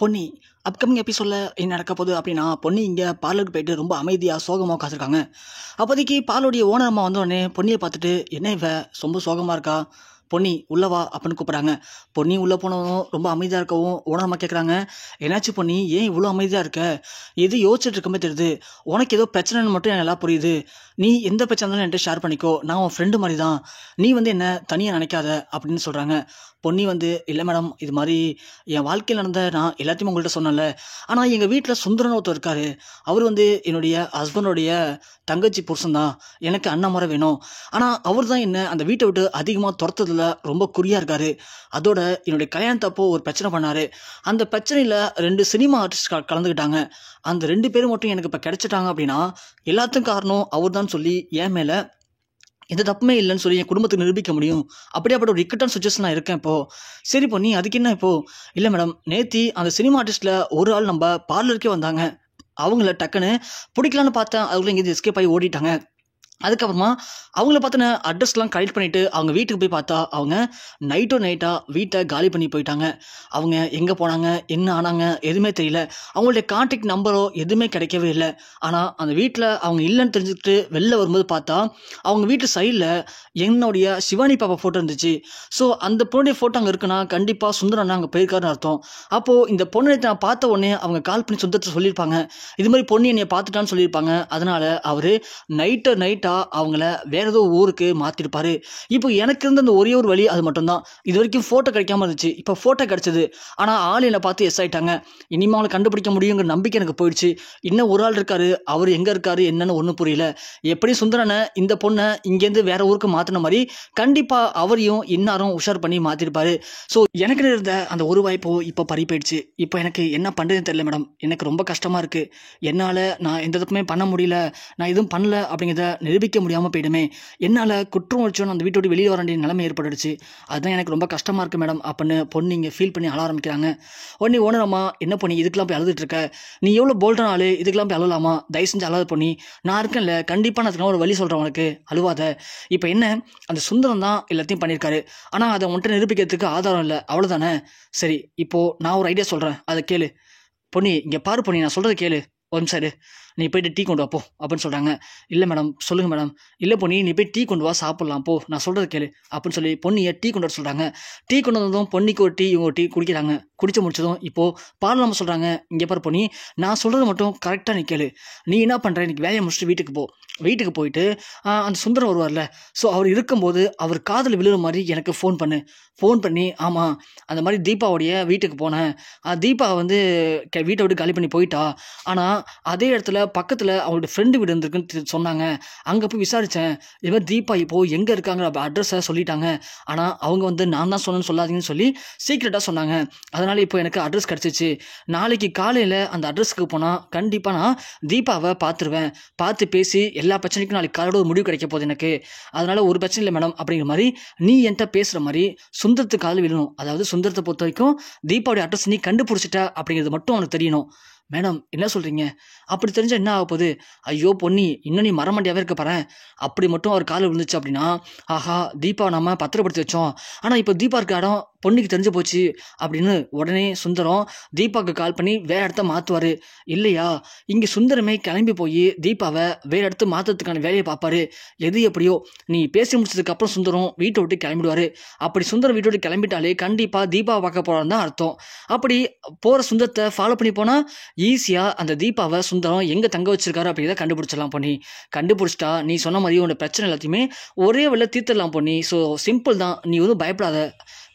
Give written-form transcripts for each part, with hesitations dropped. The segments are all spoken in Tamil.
பொன்னி அப்கமிங் எபிசோடில் என்ன நடக்க போகுது அப்படின்னா, பொன்னி இங்கே பார்லருக்கு போயிட்டு ரொம்ப அமைதியாக சோகமாக உட்காந்துருக்காங்க. அப்போதைக்கு பார்லருடைய ஓனர் அம்மா வந்தோடனே பொன்னியை பார்த்துட்டு, என்ன இவ ரொம்ப சோகமாக இருக்கா, பொன்னி உள்ளவா அப்படின்னு கூப்பிட்றாங்க. பொன்னி உள்ளே போனதும் ரொம்ப அமைதியாக இருக்கவும் ஓனர் அம்மா கேட்குறாங்க, என்னாச்சு பொன்னி, ஏன் இவ்வளோ அமைதியாக இருக்க, எது யோசிச்சுட்டு இருக்கமே தெரியுது, உனக்கு ஏதோ பிரச்சனைன்னு மட்டும் எனக்கு எல்லாம் புரியுது, நீ எந்த பிரச்சனை இருந்தாலும் என்கிட்ட ஷேர் பண்ணிக்கோ, நான் உன் ஃப்ரெண்டு மாதிரி தான், நீ என்ன தனியாக நினைக்காத அப்படின்னு சொல்கிறாங்க. பொன்னி இல்லை மேடம், இது மாதிரி என் வாழ்க்கையில் நடந்த நான் எல்லாத்தையும் உங்கள்கிட்ட சொன்னேன்ல, ஆனால் எங்கள் வீட்டில் சுந்தரன் ஒருத்தர் இருக்கார், அவர் என்னுடைய ஹஸ்பண்டோடைய தங்கச்சி புருஷன் தான், எனக்கு அண்ணன் முறை வேணும், ஆனால் அவர் தான் என்ன அந்த வீட்டை விட்டு அதிகமாக துரத்துறதுல ரொம்ப குறியாக இருக்கார், அதோட என்னுடைய கல்யாணத்தப்போ ஒரு பிரச்சனை பண்ணார், அந்த பிரச்சனையில் 2 சினிமா ஆர்டிஸ்ட் கலந்துக்கிட்டாங்க, அந்த 2 பேரும் மட்டும் எனக்கு இப்போ கிடச்சிட்டாங்க அப்படின்னா எல்லாத்துக்கும் காரணம் அவர் தான் சொல்லி என் மேலே எந்த தப்புமே இல்லைன்னு சொல்லி என் குடும்பத்துக்கு நிரூபிக்க முடியும். அப்படியாப்பட்ட ஒரு இக்கட்டான சுச்சுவேஷன் நான் இருக்கேன் இப்போது. சரி பொன்னி, அதுக்கு என்ன இப்போது? இல்லை மேடம், நேத்தி அந்த சினிமா ஆர்டிஸ்ட்டில் ஒரு ஆள் நம்ம பார்லருக்கே வந்தாங்க, அவங்கள டக்குன்னு பிடிக்கலான்னு பார்த்தேன், அதுக்குள்ளே இங்கேருந்து எஸ்கேப் ஆகி ஓடிட்டாங்க. அதுக்கப்புறமா அவங்கள பார்த்தின அட்ரஸ்லாம் கலெக்ட் பண்ணிவிட்டு அவங்க வீட்டுக்கு போய் பார்த்தா அவங்க நைட்டாக வீட்டை காலி பண்ணி போயிட்டாங்க. அவங்க எங்கே போனாங்க, என்ன ஆனாங்க எதுவுமே தெரியல. அவங்களுடைய கான்டாக்ட் நம்பரோ எதுவுமே கிடைக்கவே இல்லை. ஆனால் அந்த வீட்டில் அவங்க இல்லைன்னு தெரிஞ்சுக்கிட்டு வெளில வரும்போது பார்த்தா அவங்க வீட்டு சைடில் என்னுடைய சிவானி பாப்பா ஃபோட்டோ இருந்துச்சு. ஸோ அந்த பொண்ணுடைய ஃபோட்டோ அங்கே இருக்குன்னா கண்டிப்பாக சுந்தரண்ணா அங்கே போயிருக்காருன்னு அர்த்தம். அப்போது இந்த பொண்ணை நான் பார்த்த உடனே அவங்க கால் பண்ணி சுந்தரத்தை சொல்லியிருப்பாங்க, இது மாதிரி பொண்ணு என்னை பார்த்துட்டான்னு சொல்லியிருப்பாங்க. அதனால் அவர் நைட்டாக அவங்கள வேற ஏதோ ஊருக்கு மாற்றிருப்பாரு. இப்போ எனக்கு இருந்த அந்த ஒரே ஒரு வழி அது மட்டும்தான். இது வரைக்கும் ஃபோட்டோ கிடைக்காம இருந்துச்சு, இப்போ ஃபோட்டோ கிடச்சிது. ஆனால் ஆள் என்னை பார்த்து எஸ் ஆகிட்டாங்க. இனிமேல் அவங்களை கண்டுபிடிக்க முடியுங்கிற நம்பிக்கை எனக்கு போயிடுச்சு. இன்னும் ஒரு ஆள் இருக்காரு, அவர் எங்கே இருக்காரு என்னன்னு ஒன்றும் புரியல. எப்படி சுந்தரனை இந்த பொண்ணை இங்கேருந்து வேற ஊருக்கு மாற்றின மாதிரி கண்டிப்பாக அவரையும் இன்னாரும் உஷார் பண்ணி மாற்றிருப்பாரு. ஸோ எனக்கு இருந்த அந்த ஒரு வாய்ப்போ இப்போ பறி போயிடுச்சு. இப்போ எனக்கு என்ன பண்ணுறதுன்னு தெரியல மேடம், எனக்கு ரொம்ப கஷ்டமாக இருக்குது. என்னால் நான் எந்த இதுக்குமே பண்ண முடியல, நான் எதுவும் பண்ணல அப்படிங்கிறத நிரூபிக்க முடியாமல் போயிடுமே, என்னால் குற்றம் உணர்ச்சியோன்னு அந்த வீட்டோட வெளியே வர வேண்டிய நிலைமை ஏற்பட்டுடுச்சு. அதுதான் எனக்கு ரொம்ப கஷ்டமாக இருக்குது மேடம் அப்படின்னு பொண்ணு இங்கே ஃபீல் பண்ணி அழ ஆரம்பிக்கிறாங்க. உடனே ஓனரம்மா, என்ன பண்ணி இதுக்கெல்லாம் போய் அழுதுட்டு இருக்க, நீ எவ்வளோ போல்டான ஆளு, இதுக்கெல்லாம் போய் அழுவலாமா, தயவு செஞ்சு அழாத பொண்ணி, நான் இருக்கேன்ல, கண்டிப்பாக நான் அதுக்கு ஒரு வழி சொல்கிறேன் உனக்கு, அழுவாத. இப்போ என்ன, அந்த சுந்தரம் தான் எல்லாத்தையும் பண்ணியிருக்காரு, ஆனால் அதை உன்கிட்ட நிரூபிக்கிறதுக்கு ஆதாரம் இல்லை, அவ்வளோதானே. சரி, இப்போது நான் ஒரு ஐடியா சொல்கிறேன், அதை கேளு பொன்னி, இங்கே பாரு பொன்னி, நான் சொல்கிறத கேளு, ஒரு நிமிஷம் இரு, நீ போய்ட்டு டீ கொண்டு வாப்போ அப்படின்னு சொல்கிறாங்க. இல்லை மேடம், சொல்லுங்கள் மேடம். இல்லை பொன்னி, நீ போய் டீ கொண்டு வா, சாப்பிட்லாம் போ, நான் சொல்கிறது கேளு அப்படின்னு சொல்லி பொன்னியை டீ கொண்டு வர சொல்கிறாங்க. டீ கொண்டு வந்ததும் பொன்னிக்கு ஒரு டீ, இவங்க ஒரு டீ குடிக்கிறாங்க. குடிச்சு முடிச்சதும் இப்போது பார்லர் நம்ம சொல்கிறாங்க, இங்கே பாரு பொன்னி, நான் சொல்கிறது மட்டும் கரெக்டாக நீ கேளு, நீ என்ன பண்ணுற, இன்றைக்கி வேலையை முடிச்சுட்டு வீட்டுக்கு போ, வீட்டுக்கு போயிட்டு அந்த சுந்தரம் வருவார்ல, ஸோ அவர் இருக்கும்போது அவர் காதில் விழுற மாதிரி எனக்கு ஃபோன் பண்ணி, ஆமாம் அந்த மாதிரி தீபாவுடைய வீட்டுக்கு போனேன், தீபா வீட்டை விட்டு காலி பண்ணி போயிட்டா, ஆனால் அதே இடத்துல பக்கத்தில் அவங்களோட ஃப்ரெண்டு வீடு இருந்திருக்குன்னு சொன்னாங்க, அங்கே போய் விசாரித்தேன், இது மாதிரி தீபா இப்போது எங்கே இருக்காங்கிற அட்ரஸை சொல்லிட்டாங்க, ஆனால் அவங்க நான் தான் சொன்னேன்னு சொல்லாதீங்கன்னு சொல்லி சீக்ரெட்டாக சொன்னாங்க. அதனால் இப்போ எனக்கு அட்ரஸ் கிடச்சிச்சு, நாளைக்கு காலையில் அந்த அட்ரஸுக்கு போனால் கண்டிப்பாக நான் தீபாவை பார்த்துருவேன், பார்த்து பேசி எல்லா பிரச்சனைக்கும் நாளைக்கு காலையோட ஒரு முடிவு கிடைக்க போகுது எனக்கு, அதனால் ஒரு பிரச்சனை இல்லை மேடம் அப்படிங்கிற மாதிரி நீ என்கிட்ட பேசுகிற மாதிரி சுந்தரத்துக்கு கால் விழணும். அதாவது சுந்தரத்தை பொறுத்த வரைக்கும் தீபாவுடைய அட்ரஸ் நீ கண்டுபிடிச்சிட்ட அப்படிங்கிறது மட்டும் அவனுக்கு தெரியணும். மேடம் என்ன சொல்கிறீங்க, அப்படி தெரிஞ்சால் என்ன ஆக போகுது, ஐயோ பொன்னி, இன்னும் நீ மரமண்டியாவே இருக்க பாறேன், அப்படி மட்டும் அவர் காலில் விழுந்துச்சு அப்படின்னா, ஆஹா தீபா நம்ம பத்திரப்படுத்தி வச்சோம், ஆனால் இப்போ தீபா இருக்க இடம் பொன்னிக்கு தெரிஞ்சு போச்சு அப்படின்னு உடனே சுந்தரம் தீபாவுக்கு கால் பண்ணி வேற இடத்த மாற்றுவார். இல்லையா, இங்கே சுந்தரமே கிளம்பி போய் தீபாவை வேறு இடத்து மாற்றுறதுக்கான வேலையை பார்ப்பாரு. எது எப்படியோ நீ பேசி முடிச்சதுக்கப்புறம் சுந்தரம் வீட்டை விட்டு கிளம்பிடுவார். அப்படி சுந்தரம் வீட்டை விட்டு கிளம்பிட்டாலே கண்டிப்பாக தீபாவை பார்க்க போகிறான்னு தான் அர்த்தம். அப்படி போகிற சுந்தரத்தை ஃபாலோ பண்ணி போனால் ஈஸியாக அந்த தீபாவை சுந்தரம் எங்கே தங்க வச்சிருக்காரு அப்படிங்கிறத கண்டுபிடிச்சிடலாம் பொன்னி. கண்டுபிடிச்சிட்டா நீ சொன்ன மாதிரி உன்னோட பிரச்சனை எல்லாத்தையுமே ஒரே வேலை தீர்த்துடலாம் பொன்னி. ஸோ சிம்பிள் தான், நீ பயப்படாத.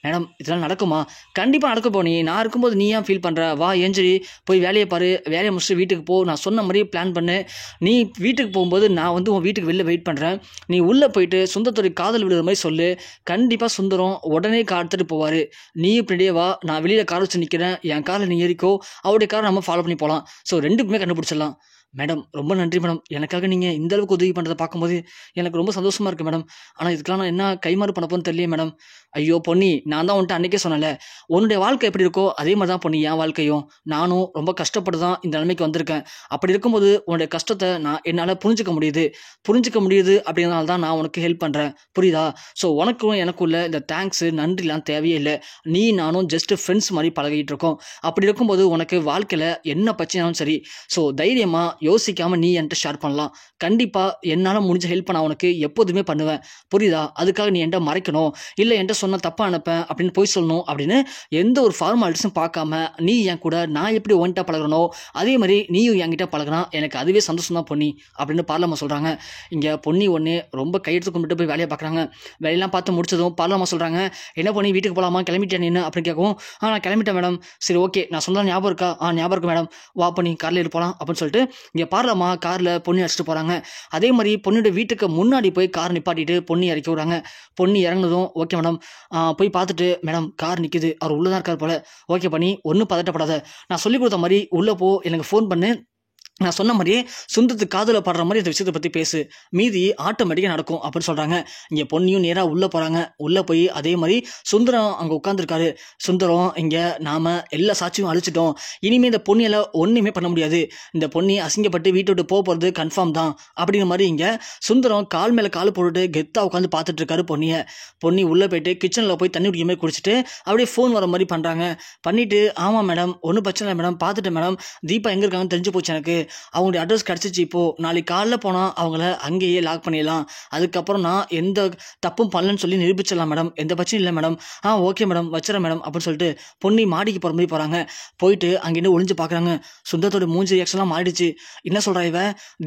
மேடம் இதெல்லாம் நடக்குமா, கண்டிப்பாக நடக்க பொன்னி, நான் இருக்கும்போது நீ ஏன் ஃபீல் பண்ணுற, வா ஏஞ்சலி போய் வேலையை பாரு, வேலையை முடிச்சுட்டு வீட்டுக்கு போ, நான் சொன்ன மாதிரியே பிளான் பண்ணு, நீ வீட்டுக்கு போகும்போது நான் உன் வீட்டுக்கு வெளில வெயிட் பண்ணுறேன், நீ உள்ளே போயிட்டு சுந்தரத்துடைய காதல் விடுற மாதிரி சொல்லு, கண்டிப்பாக சுந்தரம் உடனே கார் எடுத்துகிட்டு போவார், நீ இப்படியே வா, நான் வெளியில் கார் வச்சு நிற்கிறேன், என் காரில் நீ ஏறிக்கோ, அவருடைய காரை நம்ம ஃபாலோ பண்ணி போகலாம், ஸோ 2க்குமே கண்டுபிடிச்சிடலாம். மேடம் ரொம்ப நன்றி மேடம். எனக்காக நீங்கள் இந்த அளவுக்கு உதவி பண்ணுறத பார்க்கும்போது எனக்கு ரொம்ப சந்தோஷமாக இருக்குது மேடம். ஆனால் இதுக்கெல்லாம் நான் என்ன கைமாறு பண்ண போன்னு தெரியலையே மேடம். ஐயோ பொன்னி, நான் தான் உன்ட்ட அன்றைக்கே சொன்னேன்ல, உன்னுடைய வாழ்க்கை எப்படி இருக்கோ அதே மாதிரி தான் பொன்னி என் வாழ்க்கையும். நானும் ரொம்ப கஷ்டப்பட்டு தான் இந்த நிலைமைக்கு வந்திருக்கேன். அப்படி இருக்கும்போது உன்னுடைய கஷ்டத்தை என்னால் புரிஞ்சுக்க முடியுது அப்படிங்கிறனால தான் நான் உனக்கு ஹெல்ப் பண்ணுறேன். புரியுதா? ஸோ உனக்கும் எனக்குள்ள இந்த தேங்க்ஸு நன்றிலாம் தேவையே இல்லை. நீ நானும் ஜஸ்ட் ஃப்ரெண்ட்ஸ் மாதிரி பழகிட்டு இருக்கோம். அப்படி இருக்கும்போது உனக்கு வாழ்க்கையில் என்ன பிரச்சனைனாலும் சரி, ஸோ தைரியமாக யோசிக்காமல் நீ என்கிட்ட ஷேர் பண்ணலாம். கண்டிப்பாக என்னால் முடிஞ்ச ஹெல்ப் நான் உனக்கு எப்போதுமே பண்ணுவேன். புரியுதா? அதுக்காக நீ என்கிட்ட மறைக்கணும், இல்லை என்கிட்ட சொன்ன தப்பாக அனுப்பேன் அப்படின்னு போய் சொல்லணும் அப்படின்னு எந்த ஒரு ஃபார்மாலிட்டிஸும் பார்க்காம நீ என் கூட நான் எப்படி உன்கிட்ட பழகிறனோ அதே மாதிரி நீயும் என்கிட்ட பழகினா எனக்கு அதுவே சந்தோஷம் தான் பொன்னி அப்படின்னு பார்லம்மா சொல்கிறாங்க. இங்கே பொன்னி ஒன்று ரொம்ப கையெழுத்து கும்பிட்டு போய் வேலையை பார்க்குறாங்க. வேலையெல்லாம் பார்த்து முடிச்சதும் பார்லம்மா சொல்கிறாங்க, என்ன பொன்னி வீட்டுக்கு போகலாமா, கிளம்பிட்டேன் நீ அப்படின்னு கேட்கவும், நான் கிளம்பிட்டேன் மேடம். சரி ஓகே, நான் சொன்னதான் ஞாபகம் இருக்கா? ஞாபகம் இருக்கு மேடம். வா பொன்னி காரில் ஏறி போகலாம் அப்படின்னு சொல்லிட்டு இங்கே பார்லம்மா காரில் பொன்னி அடிச்சுட்டு போகிறாங்க. அதே மாதிரி பொண்ணியோட வீட்டுக்கு முன்னாடி போய் கார் நிப்பாட்டிட்டு பொன்னி இறக்கி விடுறாங்க. பொன்னி இறங்குனதும் ஓகே மேடம், போய் பார்த்துட்டு மேடம் கார் நிற்கிது, அவர் உள்ளே தான் இருக்கார் போல. ஓகே பண்ணி ஒன்றும் பதட்டப்படாத, நான் சொல்லிக் கொடுத்த மாதிரி உள்ளே போ, எனக்கு ஃபோன் பண்ணு, நான் சொன்ன மாதிரியே சுந்தரத்துக்கு காதில் படுற மாதிரி இந்த விஷயத்தை பற்றி பேசு, மீதி ஆட்டோமேட்டிக்காக நடக்கும் அப்படின்னு சொல்கிறாங்க. இங்கே பொன்னியும் நேராக உள்ளே போகிறாங்க. உள்ளே போய் அதே மாதிரி சுந்தரம் அங்கே உட்காந்துருக்காரு. சுந்தரம், இங்கே நாம் எல்லா சாட்சியும் அழிச்சிட்டோம், இனிமேல் இந்த பொன்னியால் ஒன்றுமே பண்ண முடியாது, இந்த பொன்னி அசிங்கப்பட்டு வீட்டை விட்டு போகிறது கன்ஃபார்ம் தான் அப்படிங்கிற மாதிரி இங்கே சுந்தரம் கால் மேலே கால் போட்டுட்டு கெத்தாக உட்காந்து பார்த்துட்டு இருக்காரு பொன்னியை. பொன்னி உள்ளே போயிட்டு கிச்சனில் போய் தண்ணி குடிக்க மாதிரி குடிச்சிட்டு அப்படியே ஃபோன் வர மாதிரி பண்ணுறாங்க. பண்ணிவிட்டு ஆமாம் மேடம், ஒன்றும் பிரச்சனை இல்லை மேடம், பார்த்துட்டேன் மேடம், தீபா எங்கே இருக்காங்கன்னு தெரிஞ்சு போச்சு எனக்கு, அவங்களுடைய அட்ரஸ் கிடச்சிச்சு. இப்போது நாளைக்கு காலைல போனால் அவங்கள அங்கேயே லாக் பண்ணிடலாம், அதுக்கப்புறம் நான் எந்த தப்பும் பண்ணலன்னு சொல்லி நிரூபிச்சிடலாம் மேடம், எந்த பிரச்சனையும் இல்லை மேடம். ஓகே மேடம், வச்சுறேன் மேடம் அப்படின்னு சொல்லிட்டு பொன்னி மாடிக்கு போகிற மாதிரி போகிறாங்க. போயிட்டு அங்கேருந்து ஒளிஞ்சு பார்க்குறாங்க. சுந்தரத்தோட மூஞ்சி ரியாக்ஷன்லாம் மாறிடுச்சு. என்ன சொல்கிறா இவ,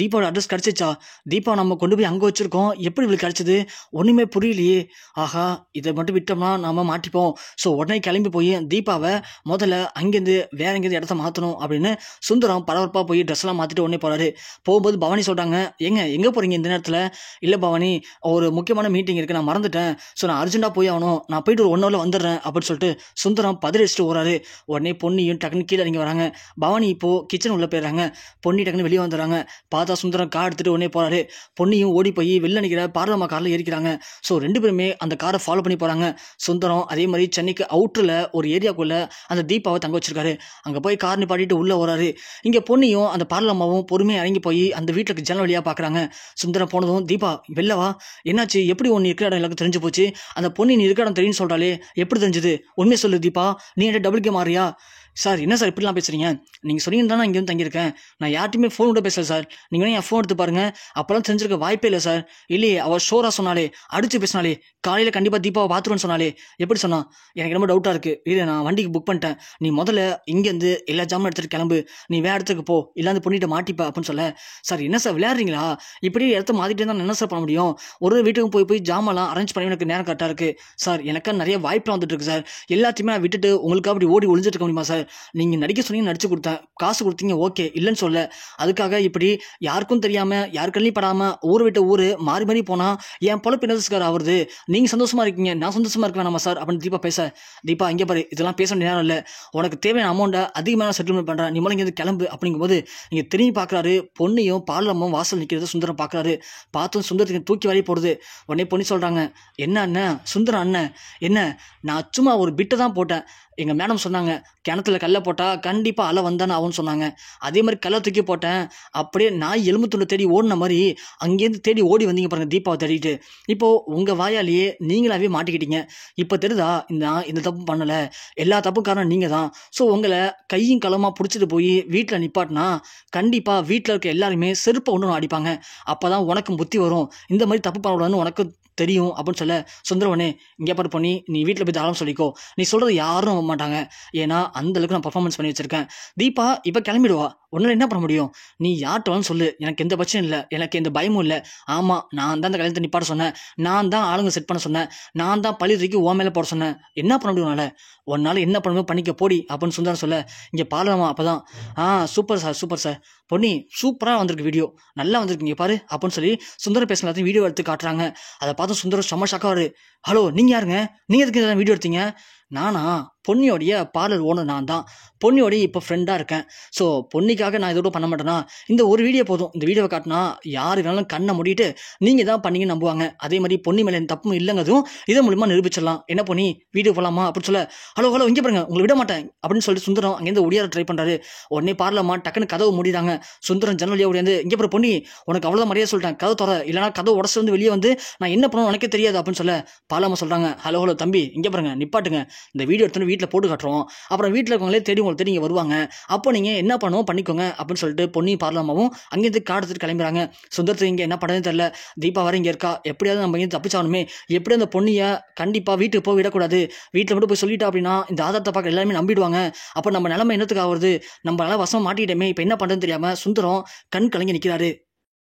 தீபாவோட அட்ரஸ் கிடச்சிச்சா, தீபா நம்ம கொண்டு போய் அங்கே வச்சுருக்கோம், எப்படி இவளுக்கு கிடச்சிது, ஒன்றுமே புரியலையே, ஆஹா இதை மட்டும் விட்டோம்னா நம்ம மாட்டிப்போம். ஸோ உடனே கிளம்பி போய் தீபாவை முதல்ல அங்கேருந்து வேற எங்கேருந்து இடத்த மாற்றணும் அப்படின்னு சுந்தரம் பரபரப்பாக போய் ட்ரெஸ்லாம் மாற்றிட்டு உடனே போகிறாரு. போகும்போது பவானி சொல்கிறாங்க, எங்கே போகிறீங்க இந்த நேரத்தில்? இல்லை பவானி, ஒரு முக்கியமான மீட்டிங் இருக்குது, நான் மறந்துட்டேன், ஸோ நான் அர்ஜென்ட்டாக போய் ஆகணும், நான் போயிட்டு ஒரு 1 ஹவரில் வந்துடுறேன் அப்படின்னு சொல்லிட்டு சுந்தரம் பதறிச்சிட்டு ஓடுறாரு. உடனே பொன்னியும் டக்குன்னு கீழே இறங்கி வராங்க. பவானி இப்போது கிச்சன் உள்ளே போயிடுறாங்க. பொன்னி டக்குன்னு வெளியே வந்துடுறாங்க. பார்த்தா சுந்தரம் கார் எடுத்துகிட்டு உடனே போகிறாரு. பொன்னியும் ஓடி போய் வெளில நிற்கிற பார்லமா காரில் ஏறிக்கிறாங்க. ஸோ 2 பேருமே அந்த காரை ஃபாலோ பண்ணி போகிறாங்க. சுந்தரம் அதே மாதிரி சென்னைக்கு அவுட்டரில் ஒரு ஏரியாக்குள்ளே அந்த தீபாவை தங்க வச்சிருக்காரு. அங்கே போய் கார் நிப்பாட்டிட்டு உள்ளே வராரு. இங்கே பொன்னியும் அந்த பார்லமாவும் பொறுமையாக இறங்கி போய் அந்த வீட்டுக்கு ஜன்னல் வழியாக பார்க்குறாங்க. சுந்தரம் போனதும், தீபா வெளிலவா, என்னாச்சு, எப்படி ஒன்று இருக்கிற இடம் எனக்கு தெரிஞ்சு போச்சு, அந்த பொன்னி நீ இருக்கிற இடம் தெரியும்னு சொல்கிறாளே, எப்படி தெரிஞ்சுது, உண்மையை சொல்லு தீபா, நீ என்கிட்ட டபுள் கேம் ஆறியா? சார் என்ன சார் இப்படிலாம் பேசுகிறீங்க, நீங்கள் சொன்னீங்கன்னா நான் இங்கே வந்து தங்கியிருக்கேன், நான் யார்ட்டையுமே ஃபோன் கூட பேசல சார், நீங்கள் வேணா என் ஃபோன் எடுத்து பாருங்கள், அப்போலாம் தெரிஞ்சிருக்க வாய்ப்பே இல்லை சார். இல்லையே, அவள் ஷோராக சொன்னாலே, அடித்து பேசினாலே, காலையில் கண்டிப்பாக தீபாவை பார்த்துருன்னு சொன்னாலே, எப்படி சொன்னா, எனக்கு ரொம்ப டவுட்டாக இருக்குது. இல்லை நான் வண்டிக்கு புக் பண்ணிட்டேன், நீ முதல்ல இங்கேருந்து எல்லா ஜாமும் எடுத்துகிட்டு கிளம்பு, நீ வேறு இடத்துக்கு போ, இல்லாந்து பொண்ணிட்ட மாட்டிப்பா அப்படின்னு சொல்ல, சார் என்ன சார் விளையாடுறீங்களா, இப்படி இடத்த மாற்றிட்டே தான் என்ன சார் பண்ண முடியும், ஒரு வீட்டுக்கும் போய் ஜாமெல்லாம் அரேஞ்ச் பண்ணி எனக்கு நேரம் கரெக்டாக இருக்குது சார், எனக்கு நிறைய வாய்ப்பெலாம் வந்துட்டு இருக்கு சார், எல்லாத்தையுமே நான் விட்டுட்டு உங்களுக்காக அப்படி ஓடி ஒளிஞ்சிட்டு இருக்க முடியுமா சார், நீங்கள் நடிக்க சொன்னீங்க, நடிச்சு கொடுத்தேன், காசு கொடுத்தீங்க, ஓகே இல்லைன்னு சொல்ல, அதுக்காக இப்படி யாருக்கும் தெரியாமல் யார் கண்ணிலையும் படாமல் ஊரை விட்டு ஊர் மாறி மாறி போனால் என் பொழப்பு என்ன சார் ஆகுது, நீங்கள் சந்தோஷமாக இருக்கீங்க, நான் சந்தோஷமாக இருக்க வேணாமா சார் அப்படின்னு தீபா பேச, தீபா இங்கே பாரு, இதெல்லாம் பேச வேண்டிய நேரம் இல்லை, உனக்கு தேவையான அமௌண்ட்டை அதிகமாக செட்டில்மெண்ட் பண்ணுறேன், நீ இங்கேருந்து கிளம்பு அப்படிங்கும்போது நீங்கள் திரும்பி பார்க்குறாரு. பொண்ணையும் பார்லமும் வாசல் நிற்கிறது சுந்தரம் பார்க்குறாரு. பார்த்தும் சுந்தரத்துக்கு தூக்கி வாரி போடுது. உடனே பொண்ணு சொல்கிறாங்க, என்ன அண்ணன், சுந்தரம் அண்ணன், என்ன நான் சும்மா ஒரு பிட்டை தான் போட்டேன், எங்கள் மேடம் சொன்னாங்க கிணத்துல கல்லை போட்டால் கண்டிப்பாக அலை வந்தானே ஆகும்னு சொன்னாங்க, அதே மாதிரி கல்லை தூக்கி போட்டேன், அப்படியே நாய் எலும்பு துண்டை தேடி ஓடின மாதிரி அங்கேருந்து தேடி ஓடி வந்தீங்க பாருங்கள் தீபாவை தேடிட்டு, இப்போது உங்கள் வாயாலேயே நீங்களாவே மாட்டிக்கிட்டீங்க, இப்போ தெரியுதா இந்த தப்பு பண்ணலை, எல்லா தப்பும் காரணம் நீங்கள் தான், ஸோ உங்களை கையும் களமாக பிடிச்சிட்டு போய் வீட்டில் நிப்பாட்டினா கண்டிப்பாக வீட்டில் இருக்க எல்லாருமே செருப்பை ஒன்று அடிப்பாங்க, அப்போ தான் உனக்கும் புத்தி வரும், இந்த மாதிரி தப்பு பண்ணக்கூடாதுன்னு உனக்கு தெரியும் அப்படின்னு சொல்ல, சுந்தரவனே இங்கே பாரு பொண்ணி, நீ வீட்டில் போய் தாராளம் சொல்லிக்கோ, நீ சொல்கிறது யாரும் நம்ப மாட்டாங்க, ஏன்னா அந்தளவுக்கு நான் பர்ஃபார்மன்ஸ் பண்ணி வச்சுருக்கேன், தீபா இப்போ கிளம்பிடுவா, ஒன்றால் என்ன பண்ண முடியும், நீ யார்ட்டாலும் சொல்லு, எனக்கு எந்த பிரச்சனையும் இல்லை, எனக்கு எந்த பயமும் இல்லை, ஆமாம் நான் தான் அந்த கல்யாணத்தை நிப்பாட்ட சொன்னேன், நான் தான் ஆளுங்க செட் பண்ண சொன்னேன், நான் தான் பழி தூக்கி ஓ மேலே போட சொன்னேன், என்ன பண்ண முடியும் உன்னால் என்ன பண்ணுமோ பண்ணிக்க போடி அப்படின்னு சுந்தரம் சொல்ல, இங்கே பாலமா அப்போ தான் சூப்பர் சார் பொன்னி சூப்பராக வந்திருக்கு, வீடியோ நல்லா வந்திருக்கீங்க பாரு அப்படின்னு சொல்லி சுந்தரம் பேசுன எல்லாத்தையும் வீடியோ எடுத்து காட்டுறாங்க. அதை பார்த்து சுந்தரம் செம்ம ஷாக்காரு. ஹலோ நீங்கள் யாருங்க? நீங்கள் எதுக்கு இதெல்லாம் வீடியோ எடுத்தீங்க? நானா? பொன்னியோடைய பார்லர் ஓனர் நான் தான். பொன்னியோடைய இப்போ ஃப்ரெண்டாக இருக்கேன். ஸோ பொன்னிக்காக நான் இதோட பண்ண மாட்டேனா? இந்த ஒரு வீடியோ போதும். இந்த வீடியோவை காட்டினா யார் வேணாலும் கண்ணை மூடிட்டு நீங்கள் தான் பண்ணீங்கன்னு நம்புவாங்க. அதே மாதிரி பொன்னி மேலே எந்த தப்பும் இல்லைங்கிறதும் இதன் மூலிமா நிரூபிச்சிடலாம். என்ன பொன்னி வீடியோ போகலாமா அப்படின்னு சொல்ல, ஹலோ ஹலோ இங்கே பாருங்க உங்களை விட மாட்டேன் அப்படின்னு சொல்லிட்டு சுந்தரம் அங்கேருந்து ஒடியார ட்ரை பண்ணுறாரு. உடனே பார்லமா டக்குன்னு கதவு மூடிடாங்க. சுந்தரம் ஜன்னல் வழியாக ஓடியாந்து, இங்கே பாரு பொன்னி உனக்கு அவ்வளோதான் மரியாதை சொல்லிட்டேன், கதவு தர இல்லைனா கதவு உடச்சு வந்து வெளியே வந்து நான் என்ன பண்ணணும் உனக்கே தெரியாது அப்படின்னு சொல்ல, பாலாமா சொல்கிறாங்க, ஹலோ ஹலோ தம்பி இங்கே பாருங்க நிப்பாட்டுங்க, இந்த வீடியோ எடுத்து வீட்டில் போட்டு காட்டுறோம், அப்புறம் வீட்டில் இருக்கவங்களே தேடி உங்களை தேடி இங்கே வருவாங்க, அப்போ நீங்கள் என்ன பண்ணணும் பண்ணிக்கோங்க அப்படின்னு சொல்லிட்டு பொன்னி பார்லாமாவும் அங்கேருந்து கார் எடுத்துட்டு கிளம்புறாங்க. சுந்தரத்துக்கு இங்கே என்ன பண்ணுறதுன்னு தெரியல. தீபா வர இங்கே இருக்கா, எப்படியாவது நம்ம இங்கே தப்பிச்சாகணுமே, எப்படி அந்த பொண்ணியை கண்டிப்பாக வீட்டுக்கு போய் விடக்கூடாது, வீட்டில் மட்டும் போய் சொல்லிட்டா அப்படின்னா இந்த ஆதாரத்தை பார்க்க எல்லாருமே நம்பிடுவாங்க, அப்போ நம்ம நிலைமை என்னத்துக்கு ஆகுறது, நம்ம நல்லா வசம் மாட்டிக்கிட்டோமே, இப்போ என்ன பண்ணுறதுன்னு தெரியாமல் சுந்தரம் கண் கலங்கி நிற்கிறாரு.